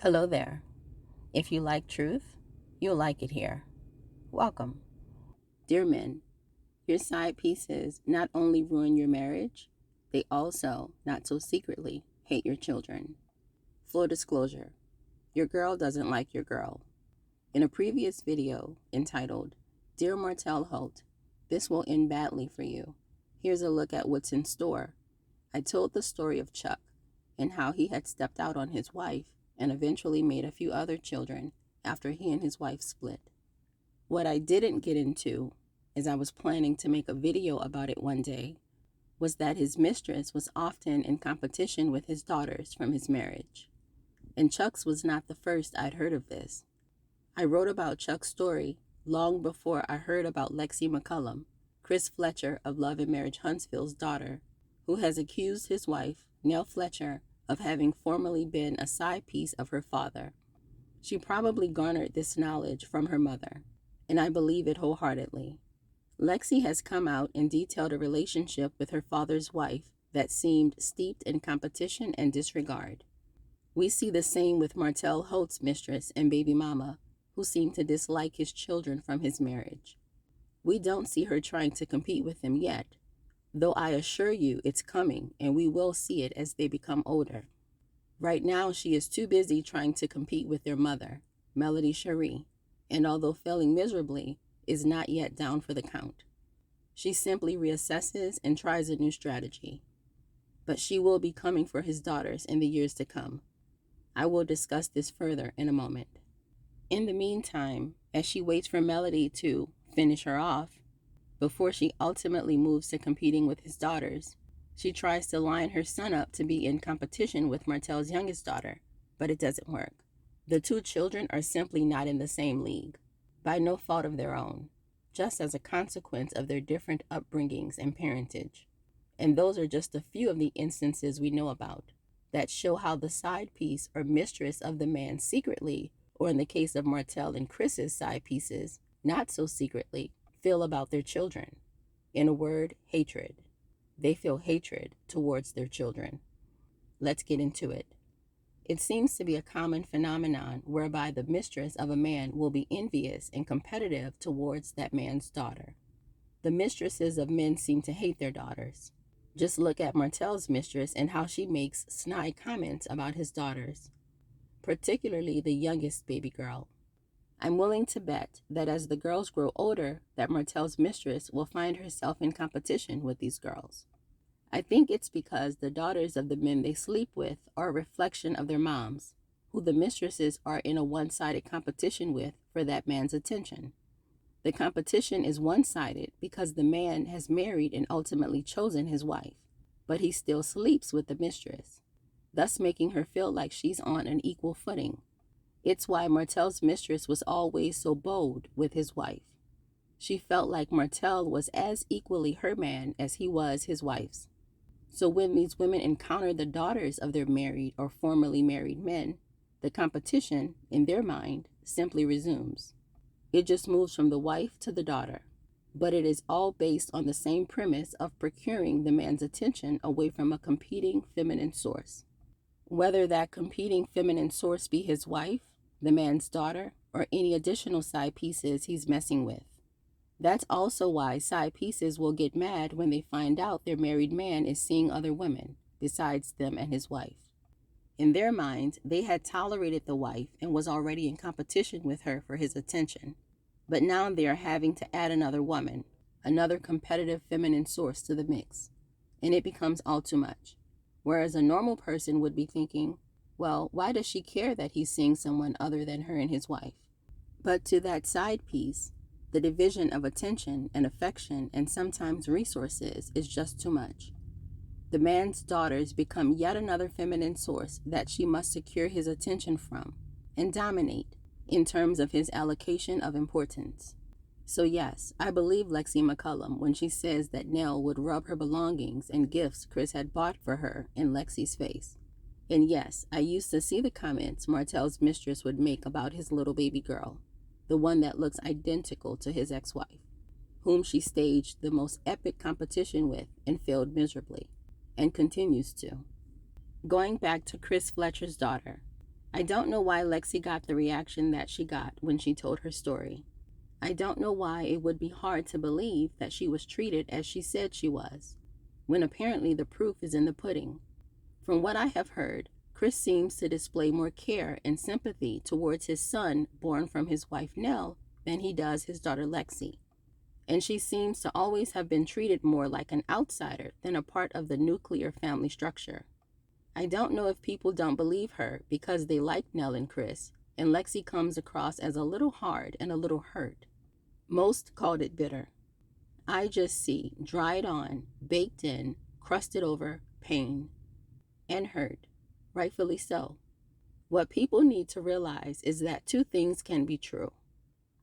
Hello there. If you like truth, you'll like it here. Welcome. Dear men, your side pieces not only ruin your marriage, they also, not so secretly, hate your children. Full disclosure, your girl doesn't like your girl. In a previous video entitled, Dear Martel Holt, this will end badly for you. Here's a look at what's in store. I told the story of Chuck and how he had stepped out on his wife and eventually made a few other children after he and his wife split. What I didn't get into, as I was planning to make a video about it one day, was that his mistress was often in competition with his daughters from his marriage. And Chuck's was not the first I'd heard of this. I wrote about Chuck's story long before I heard about Lexi McCullum, Chris Fletcher of Love and Marriage Huntsville's daughter, who has accused his wife, Nell Fletcher, of having formerly been a side piece of her father. She probably garnered this knowledge from her mother, and I believe it wholeheartedly. Lexi has come out and detailed a relationship with her father's wife that seemed steeped in competition and disregard. We see the same with Martel Holt's mistress and baby mama, who seem to dislike his children from his marriage. We don't see her trying to compete with him yet, though I assure you it's coming and we will see it as they become older. Right now, she is too busy trying to compete with their mother, Melody Cherie, and although failing miserably, is not yet down for the count. She simply reassesses and tries a new strategy. But she will be coming for his daughters in the years to come. I will discuss this further in a moment. In the meantime, as she waits for Melody to finish her off, before she ultimately moves to competing with his daughters, she tries to line her son up to be in competition with Martel's youngest daughter, but it doesn't work. The two children are simply not in the same league, by no fault of their own, just as a consequence of their different upbringings and parentage. And those are just a few of the instances we know about that show how the side piece or mistress of the man secretly, or in the case of Martel and Chris's side pieces, not so secretly, feel about their children. In a word, hatred. They feel hatred towards their children. Let's get into it. It seems to be a common phenomenon whereby the mistress of a man will be envious and competitive towards that man's daughter. The mistresses of men seem to hate their daughters. Just look at Martel's mistress and how she makes snide comments about his daughters, particularly the youngest baby girl. I'm willing to bet that as the girls grow older, that Martel's mistress will find herself in competition with these girls. I think it's because the daughters of the men they sleep with are a reflection of their moms, who the mistresses are in a one-sided competition with for that man's attention. The competition is one-sided because the man has married and ultimately chosen his wife, but he still sleeps with the mistress, thus making her feel like she's on an equal footing. It's why Martel's mistress was always so bold with his wife. She felt like Martel was as equally her man as he was his wife's. So when these women encounter the daughters of their married or formerly married men, the competition, in their mind, simply resumes. It just moves from the wife to the daughter, but it is all based on the same premise of procuring the man's attention away from a competing feminine source. Whether that competing feminine source be his wife, the man's daughter, or any additional side pieces he's messing with. That's also why side pieces will get mad when they find out their married man is seeing other women, besides them and his wife. In their minds, they had tolerated the wife and was already in competition with her for his attention. But now they are having to add another woman, another competitive feminine source to the mix, and it becomes all too much. Whereas a normal person would be thinking, well, why does she care that he's seeing someone other than her and his wife? But to that side piece, the division of attention and affection and sometimes resources is just too much. The man's daughters become yet another feminine source that she must secure his attention from and dominate in terms of his allocation of importance. So yes, I believe Lexi McCullum when she says that Nell would rub her belongings and gifts Chris had bought for her in Lexi's face. And yes, I used to see the comments Martel's mistress would make about his little baby girl, the one that looks identical to his ex-wife, whom she staged the most epic competition with and failed miserably, and continues to. Going back to Chris Fletcher's daughter, I don't know why Lexi got the reaction that she got when she told her story. I don't know why it would be hard to believe that she was treated as she said she was, when apparently the proof is in the pudding. From what I have heard, Chris seems to display more care and sympathy towards his son born from his wife Nell than he does his daughter Lexi. And she seems to always have been treated more like an outsider than a part of the nuclear family structure. I don't know if people don't believe her because they like Nell and Chris, and Lexi comes across as a little hard and a little hurt. Most called it bitter. I just see dried on, baked in, crusted over pain and hurt, rightfully so. What people need to realize is that two things can be true.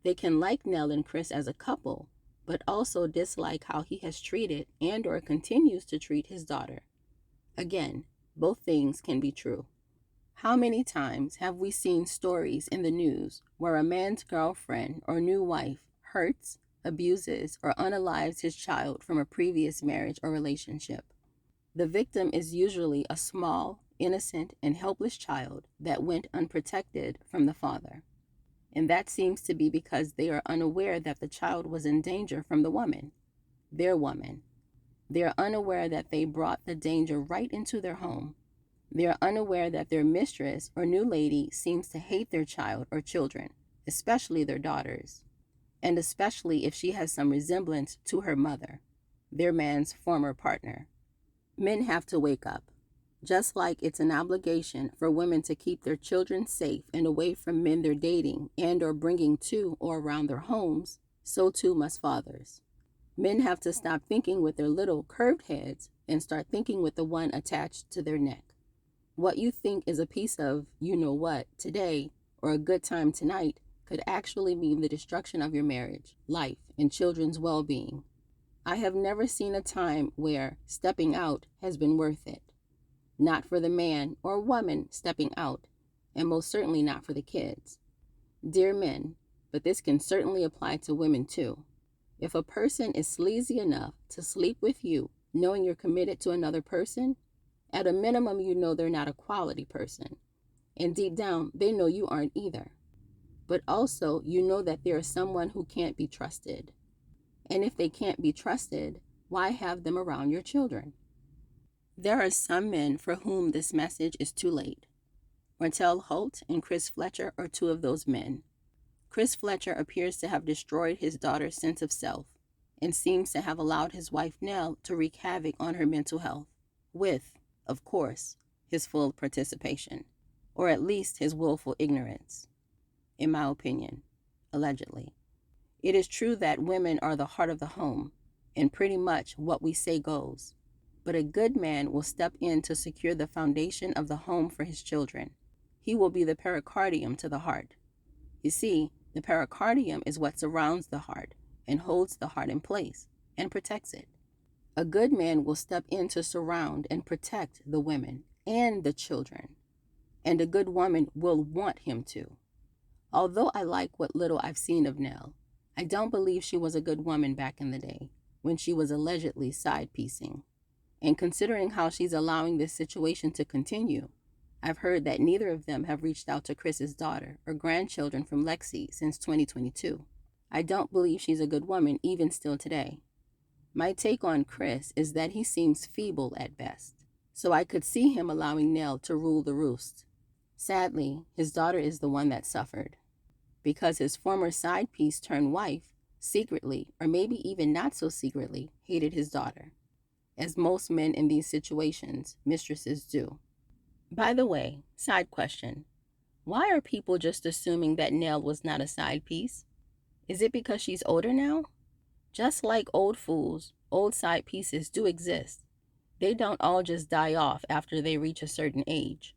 They can like Nell and Chris as a couple, but also dislike how he has treated and or continues to treat his daughter. Again, both things can be true. How many times have we seen stories in the news where a man's girlfriend or new wife hurts, abuses, or unalives his child from a previous marriage or relationship? The victim is usually a small, innocent, and helpless child that went unprotected from the father. And that seems to be because they are unaware that the child was in danger from the woman, their woman. They are unaware that they brought the danger right into their home. They are unaware that their mistress or new lady seems to hate their child or children, especially their daughters, and especially if she has some resemblance to her mother, their man's former partner. Men have to wake up. Just like it's an obligation for women to keep their children safe and away from men they're dating and or bringing to or around their homes, so too must fathers. Men have to stop thinking with their little curved heads and start thinking with the one attached to their neck. What you think is a piece of you-know-what today or a good time tonight could actually mean the destruction of your marriage, life, and children's well-being. I have never seen a time where stepping out has been worth it. Not for the man or woman stepping out, and most certainly not for the kids. Dear men, but this can certainly apply to women too. If a person is sleazy enough to sleep with you knowing you're committed to another person, at a minimum you know they're not a quality person. And deep down, they know you aren't either. But also, you know that there is someone who can't be trusted. And if they can't be trusted, why have them around your children? There are some men for whom this message is too late. Martell Holt and Chris Fletcher are two of those men. Chris Fletcher appears to have destroyed his daughter's sense of self and seems to have allowed his wife Nell to wreak havoc on her mental health, with, of course, his full participation, or at least his willful ignorance, in my opinion, allegedly. It is true that women are the heart of the home, and pretty much what we say goes. But a good man will step in to secure the foundation of the home for his children. He will be the pericardium to the heart. You see, the pericardium is what surrounds the heart and holds the heart in place and protects it. A good man will step in to surround and protect the women and the children. And a good woman will want him to. Although I like what little I've seen of Nell, I don't believe she was a good woman back in the day when she was allegedly side-piecing. And considering how she's allowing this situation to continue, I've heard that neither of them have reached out to Chris's daughter or grandchildren from Lexi since 2022. I don't believe she's a good woman even still today. My take on Chris is that he seems feeble at best, so I could see him allowing Nell to rule the roost. Sadly, his daughter is the one that suffered, because his former side piece turned wife secretly, or maybe even not so secretly, hated his daughter, as most men in these situations, mistresses do. By the way, side question, why are people just assuming that Nell was not a side piece? Is it because she's older now? Just like old fools, old side pieces do exist. They don't all just die off after they reach a certain age.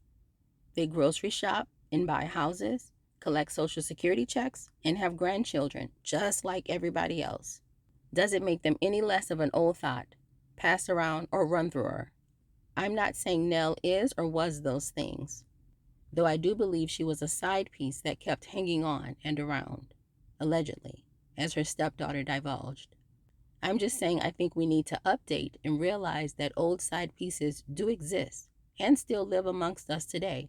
They grocery shop and buy houses, collect Social Security checks, and have grandchildren just like everybody else. Does it make them any less of an old thought, pass around or run through her? I'm not saying Nell is or was those things, though I do believe she was a side piece that kept hanging on and around, allegedly, as her stepdaughter divulged. I'm just saying I think we need to update and realize that old side pieces do exist and still live amongst us today.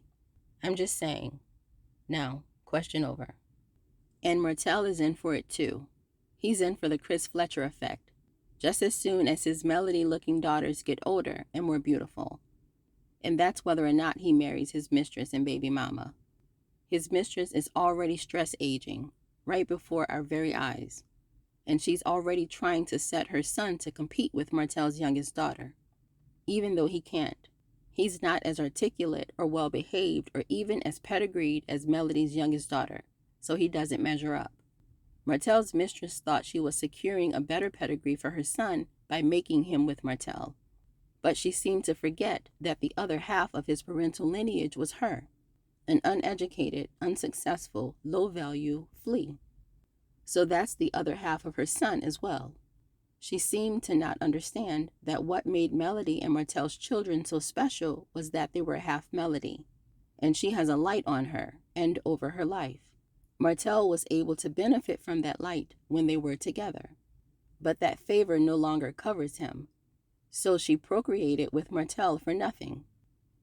I'm just saying. Now, question over. And Martell is in for it too. He's in for the Chris Fletcher effect, just as soon as his Melody-looking daughters get older and more beautiful. And that's whether or not he marries his mistress and baby mama. His mistress is already stress aging, right before our very eyes. And she's already trying to set her son to compete with Martell's youngest daughter. Even though he can't. He's not as articulate or well-behaved or even as pedigreed as Melody's youngest daughter, so he doesn't measure up. Martell's mistress thought she was securing a better pedigree for her son by making him with Martell. But she seemed to forget that the other half of his parental lineage was her, an uneducated, unsuccessful, low-value flea. So that's the other half of her son as well. She seemed to not understand that what made Melody and Martell's children so special was that they were half Melody, and she has a light on her and over her life. Martell was able to benefit from that light when they were together, but that favor no longer covers him. So she procreated with Martell for nothing,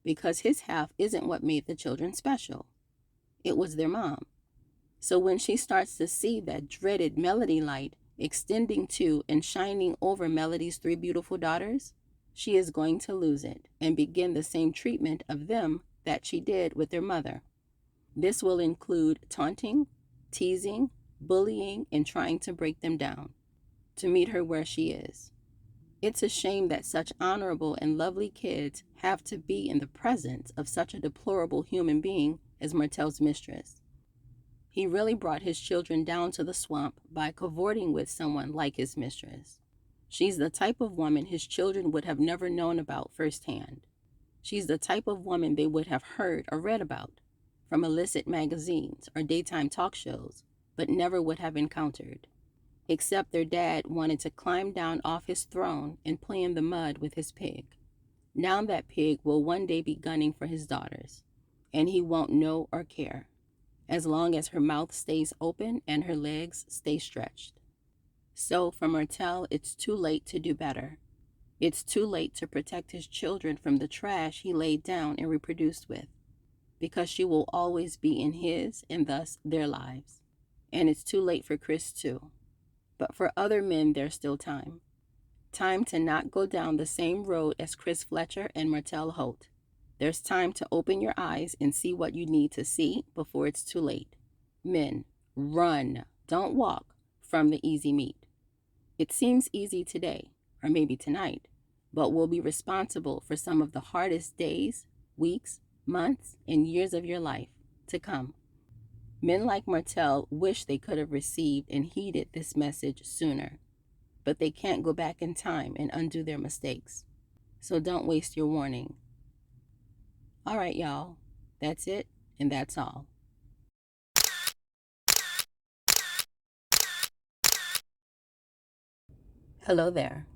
because his half isn't what made the children special. It was their mom. So when she starts to see that dreaded Melody light extending to and shining over Melody's 3 beautiful daughters, she is going to lose it and begin the same treatment of them that she did with their mother. This will include taunting, teasing, bullying, and trying to break them down to meet her where she is. It's a shame that such honorable and lovely kids have to be in the presence of such a deplorable human being as Martell's mistress. He really brought his children down to the swamp by cavorting with someone like his mistress. She's the type of woman his children would have never known about firsthand. She's the type of woman they would have heard or read about from illicit magazines or daytime talk shows, but never would have encountered. Except their dad wanted to climb down off his throne and play in the mud with his pig. Now that pig will one day be gunning for his daughters, and he won't know or care, as long as her mouth stays open and her legs stay stretched. So for Martell, it's too late to do better. It's too late to protect his children from the trash he laid down and reproduced with, because she will always be in his and thus their lives. And it's too late for Chris too. But for other men, there's still time. Time to not go down the same road as Chris Fletcher and Martell Holt. There's time to open your eyes and see what you need to see before it's too late. Men, run, don't walk from the easy meat. It seems easy today, or maybe tonight, but will be responsible for some of the hardest days, weeks, months, and years of your life to come. Men like Martell wish they could have received and heeded this message sooner, but they can't go back in time and undo their mistakes. So don't waste your warning. All right, y'all. That's it, and that's all. Hello there.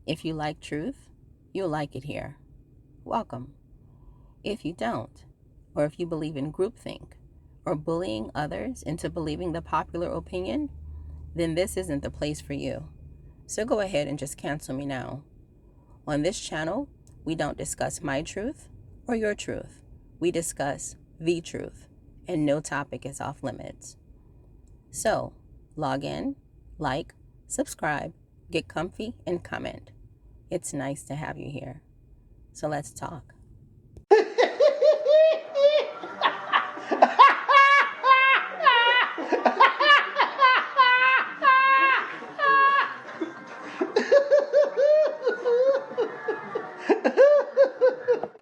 If you like truth, you'll like it here. Welcome. If you don't, or if you believe in groupthink or bullying others into believing the popular opinion, then this isn't the place for you. So go ahead and just cancel me now. On this channel, we don't discuss my truth or your truth. We discuss the truth, and no topic is off limits. So, log in, like, subscribe, get comfy, and comment. It's nice to have you here. So let's talk.